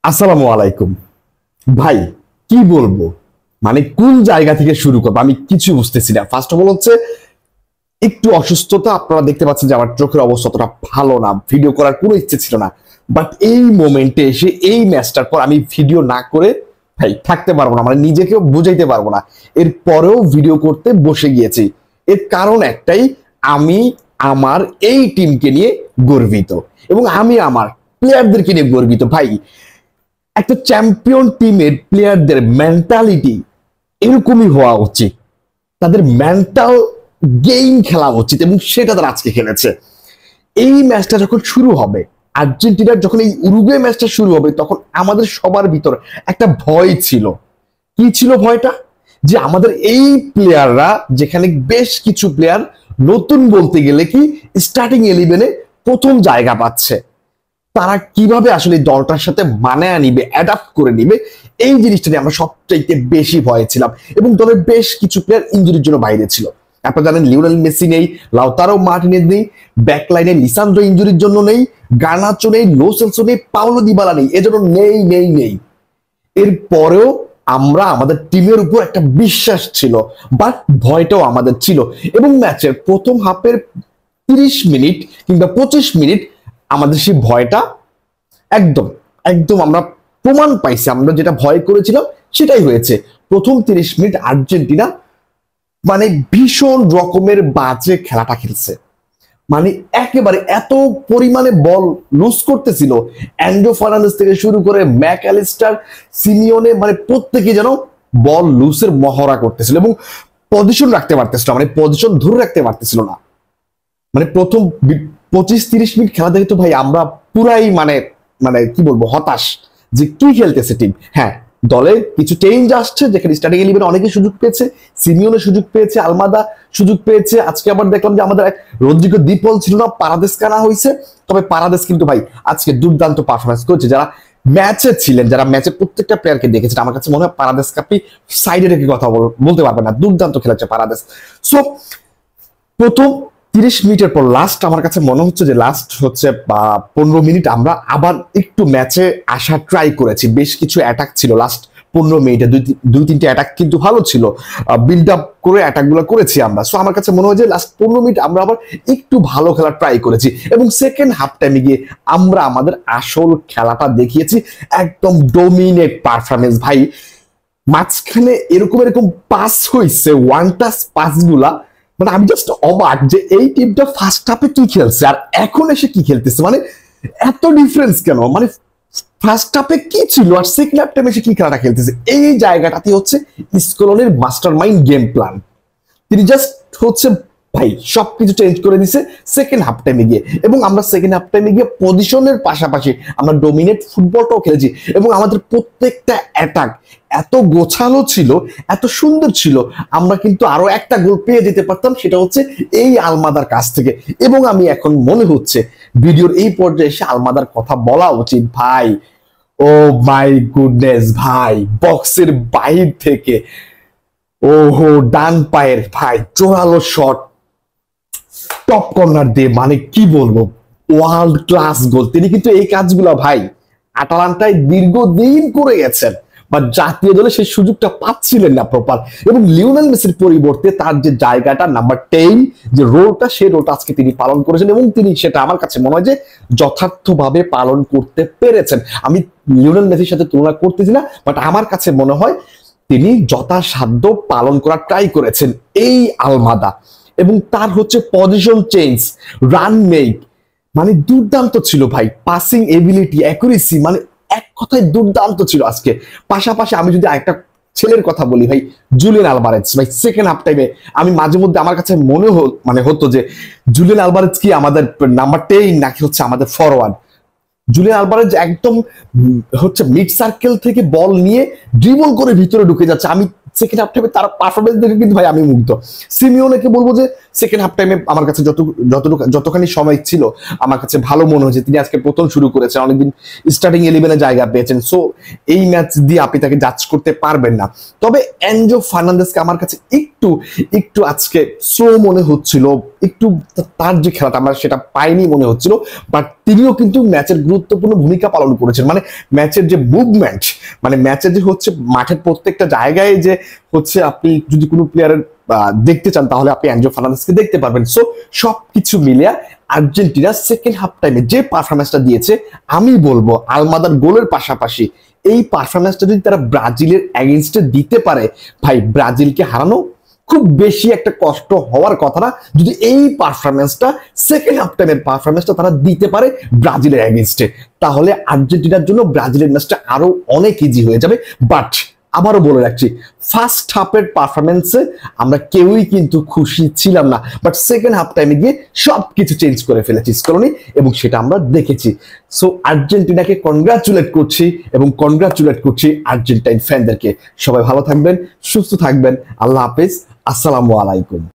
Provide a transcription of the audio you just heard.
আসসালামু আলাইকুম ভাই। কি বলবো, মানে কোন জায়গা থেকে শুরু করবো আমি কিছু বুঝতেছি না। ফার্স্ট অফ অল হচ্ছে একটু অসুস্থতা, আপনারা দেখতে পাচ্ছেন যে আমার চোখের অবস্থা অতটা ভালো না, ভিডিও করার কোনো ইচ্ছে ছিল না। বাট এই মোমেন্টে এসে এই ম্যাচটার পর আমি ভিডিও না করে ভাই থাকতে পারবো না, মানে নিজেকেও বুঝাইতে পারবো না। এর পরেও ভিডিও করতে বসে গিয়েছি। এর কারণ একটাই, আমি আমার এই টিমকে নিয়ে গর্বিত এবং আমি আমার প্লেয়ারদেরকে নিয়ে গর্বিত ভাই। একটা চ্যাম্পিয়ন টিমের প্লেয়ারদের মেন্টালিটি এরকমই হওয়া উচিত, তাদের মেন্টাল গেম খেলা উচিত এবং সেটা তারা আজকে খেলেছে। এই ম্যাচটা যখন শুরু হবে, আর্জেন্টিনার যখন এই উরুগুয়ে ম্যাচটা শুরু হবে, তখন আমাদের সবার ভিতর একটা ভয় ছিল। কি ছিল ভয়টা? যে আমাদের এই প্লেয়াররা, যেখানে বেশ কিছু প্লেয়ার নতুন বলতে গেলে কি স্টার্টিং 11-এ প্রথম জায়গা পাচ্ছে, তারা কিভাবে আসলে দলটার সাথে মানায় নিবে, অ্যাডাপ্ট করে নিবে, এই জিনিসটা নিয়ে আমরা সবচাইতে বেশি ভয়ে ছিলাম। এবং দলের বেশ কিছু প্লেয়ার ইনজুরির জন্য বাইরে ছিল। আপনারা জানেন লিওনেল মেসি নেই, লাউতারো মার্টিনেজ নেই, ব্যাকলাইনে লিসান্দ্রো ইনজুরির জন্য নেই, গার্নাচো নেই, লো সেলসো নেই, পাওলো দিবালা নেই, এজন্য নেই নেই নেই। এরপরেও আমরা আমাদের টিমের উপর একটা বিশ্বাস ছিল, বাট ভয়টাও আমাদের ছিল। এবং ম্যাচের প্রথম হাফের 30 মিনিট কিংবা 25 মিনিট আমাদের সেই ভয়টা একদম একদম আমরা প্রমাণ পাইছি। আমরা যেটা ভয় করেছিলাম সেটাই হয়েছে। প্রথম 30 মিনিট আর্জেন্টিনা মানে ভীষণ রকমের বাজে খেলাটা খেলছে। মানে একেবারে এত পরিমাণে বল লুজ করতেছিল, অ্যান্ড্রো ফার্নান্দেজ থেকে শুরু করে ম্যাক অ্যালিস্টার, সিমিওনে, মানে প্রত্যেকে যেন বল লুসের মহড়া করতেছিল এবং পজিশন রাখতে পারতেছিল, মানে পজিশন ধরে রাখতে পারতেছিল না। মানে প্রথম 25-30 মিনিট খেলা দেখে তো ভাই আমরা পুরাই মানে মানে কি বলবো, হতাশ যে কি খেলতেছে টিম। হ্যাঁ, দলে কিছু চেঞ্জ আসছে, যেখানে স্টার্টিং 11 অনেকে সুযোগ পেয়েছে, সিমিওনে সুযোগ পেয়েছে, আলমাদা সুযোগ পেয়েছে। আজকে আবার দেখলাম যে আমাদের রদ্রিগো দি পল ছিল না, পারাদেস কানা হয়েছে। তবে পারাদেস কিন্তু ভাই আজকে দুর্দান্ত পারফরমেন্স করেছে। যারা ম্যাচে ছিলেন, যারা ম্যাচের প্রত্যেকটা প্লেয়ারকে দেখেছেন, আমার কাছে মনে হয় পারাদেস কাপি সাইডে রেখে কথা বলতে পারবেন না, দুর্দান্ত খেলেছে পারাদেস। সো প্রথম 30 মিনিটের পর লাস্ট আমার কাছে মনে হচ্ছে যে লাস্ট হচ্ছে 15 মিনিট আমরা আবার একটু ম্যাচে আসা ট্রাই করেছি। বেশ কিছু অ্যাটাক ছিল লাস্ট 15 মিনিটে, দুই তিনটে অ্যাটাক কিন্তু ভালো ছিল, বিল্ড আপ করে অ্যাটাক গুলো করেছি আমরা। সো আমার কাছে মনে হয় যে লাস্ট 15 মিনিট আমরা আবার একটু ভালো খেলা ট্রাই করেছি এবং সেকেন্ড হাফ টাইমে গিয়ে আমরা আমাদের আসল খেলাটা দেখিয়েছি। একদম ডোমিনেট পারফরমেন্স ভাই। মাঝখানে এরকম এরকম পাস হয়েছে, ওয়ান টাচ পাস গুলা, মানে আমি জাস্ট অবাক যে এই টিমটা ফার্স্ট হাফে কি খেলছে আর এখন এসে কি খেলতেছে, মানে এত ডিফারেন্স কেন? মানে ফার্স্ট হাফে কি ছিল আর সেকেন্ড হাফ টাইমে এসে কি খেলাটা খেলতেছে, এই জায়গাটাতে হচ্ছে স্কলনের মাস্টার মাইন্ড গেম প্ল্যান। তিনি জাস্ট হচ্ছে ভাই সবকিছু চেঞ্জ করে দিছে সেকেন্ড হাফ টাইমে গিয়ে। এবং আমরা সেকেন্ড হাফ টাইমে গিয়ে পজিশনের পাশাপাশি আমরা ডোমিনেট ফুটবলটাও খেলেছি এবং আমাদের প্রত্যেকটা অ্যাটাক এত গোছালো ছিল, এত সুন্দর ছিল। আমরা কিন্তু আরো একটা গোল পেয়ে যেতে পারতাম, সেটা হচ্ছে এই আলমাদার কাছ থেকে। এবং আমি এখন মনে হচ্ছে ভিডিওর এই পর্যায়ে এসে আলমাদার কথা বলা উচিত ভাই। ও মাই গুডনেস ভাই, বক্সের বাইরে থেকে ওহো ডান পায়ের ভাই জোরালো শট, টপ কর্নার দিয়ে, মানে কি বলবো, ওয়ার্ল্ড ক্লাস গোল। তিনি কিন্তু এই কাজগুলো ভাই আটালান্টায় দীর্ঘদিন করে গেছেন, বা জাতীয় দলে সেই সুযোগটা পাচ্ছিলেন না প্রপার। এবং লিওনেল মেসির পরিবর্তে তার যে জায়গাটা নাম্বার 10, যে রোলটা, সেই রোলটা আজকে তিনি পালন করেছেন এবং তিনি সেটা আমার কাছে মনে হয় যে যথার্থভাবে পালন করতে পেরেছেন। আমি লিওনেল মেসির সাথে তুলনা করতেছি না, বাট আমার কাছে মনে হয় তিনি যথাসাধ্য পালন করার ট্রাই করেছেন এই আলমাদা। এবং তার হচ্ছে পজিশন চেঞ্জ, রান মেক, মানে দুর্দান্ত ছিল ভাই। পাসিং এবিলিটি, অ্যাকুরেসি, মানে এক কথায় দুর্দান্ত ছিল আজকে। পাশাপাশি আমি যদি আরেকটা ছেলের কথা বলি ভাই, জুলিয়ান আলভারেজ ভাই, সেকেন্ড হাফ টাইমে আমি মাঝে মধ্যে আমার কাছে মনে হতো যে জুলিয়ান আলভারেজ কি আমাদের নাম্বার 10 নাকি হচ্ছে আমাদের ফরওয়ার্ড। জুলিয়ান আলভারেজ একদম হচ্ছে মিড সার্কেল থেকে বল নিয়ে ড্রিবল করে ভিতরে ঢুকে যাচ্ছে। আমি সেকেন্ড হাফ টাইমে তার পারফরমেন্স দেখে কিন্তু ভাই আমি মুগ্ধ। সিমিওনেকে বলবো যে সেকেন্ড হাফ টাইমে আমার কাছে যতখানি সময় ছিল আমার কাছে ভালো মনে হয়েছে। তিনি আজকে প্রথম শুরু করেছেন, অনেকদিন স্টার্টিং 11-এ জায়গা পেয়েছেন, সো এই ম্যাচ দিয়ে আপনি তাকে জাজ করতে পারবেন না। তবে এনজো ফার্নান্দেজকে আমার কাছে একটু একটু আজকে স্লো মনে হচ্ছিল, একটু তার যে খেলাটা আমরা সেটা পাইনি মনে হচ্ছিল, বাট তিনিও কিন্তু ম্যাচের গুরুত্বপূর্ণ ভূমিকা পালন করেছেন। মানে ম্যাচের যে মুভমেন্ট, মানে ম্যাচের যে হচ্ছে মাঠের প্রত্যেকটা জায়গায় যে হচ্ছে আপনি যদি কোনো প্লেয়ারের দেখতে চান তাহলে আপনি এনজো ফার্নান্দেজকে দেখতে পারবেন। সো সবকিছু মিলিয়ে আর্জেন্টিনা সেকেন্ড হাফ টাইমে যে পারফরমেন্সটা দিয়েছে, আমি বলবো আলমাদার গোলের পাশাপাশি এই পারফরমেন্সটা যদি তারা ব্রাজিলের এগেইনস্টে দিতে পারে, ভাই ব্রাজিলকে হারানো খুব বেশি একটা কষ্ট হওয়ার কথা না, যদি এই পারফরমেন্সটা সেকেন্ড হাফ টাইমের পারফরমেন্সটা তারা দিতে পারে ব্রাজিলের এগেইনস্টে, তাহলে আর্জেন্টিনার জন্য ব্রাজিলের ম্যাচটা আরো অনেক ইজি হয়ে যাবে। বাট আবারও বলে রাখছি, ফার্স্ট হাফের পারফরমেন্সে আমরা কেউই কিন্তু খুশি ছিলাম না, বাট সেকেন্ড হাফ টাইমে গিয়ে সবকিছু চেঞ্জ করে ফেলেছি স্কলনি, এবং সেটা আমরা দেখেছি। সো আর্জেন্টিনাকে কনগ্রাচুলেট করছি এবং কনগ্রাচুলেট করছি আর্জেন্টাইন ফ্যানদেরকে। সবাই ভালো থাকবেন, সুস্থ থাকবেন, আল্লাহ হাফেজ, আসসালামু আলাইকুম।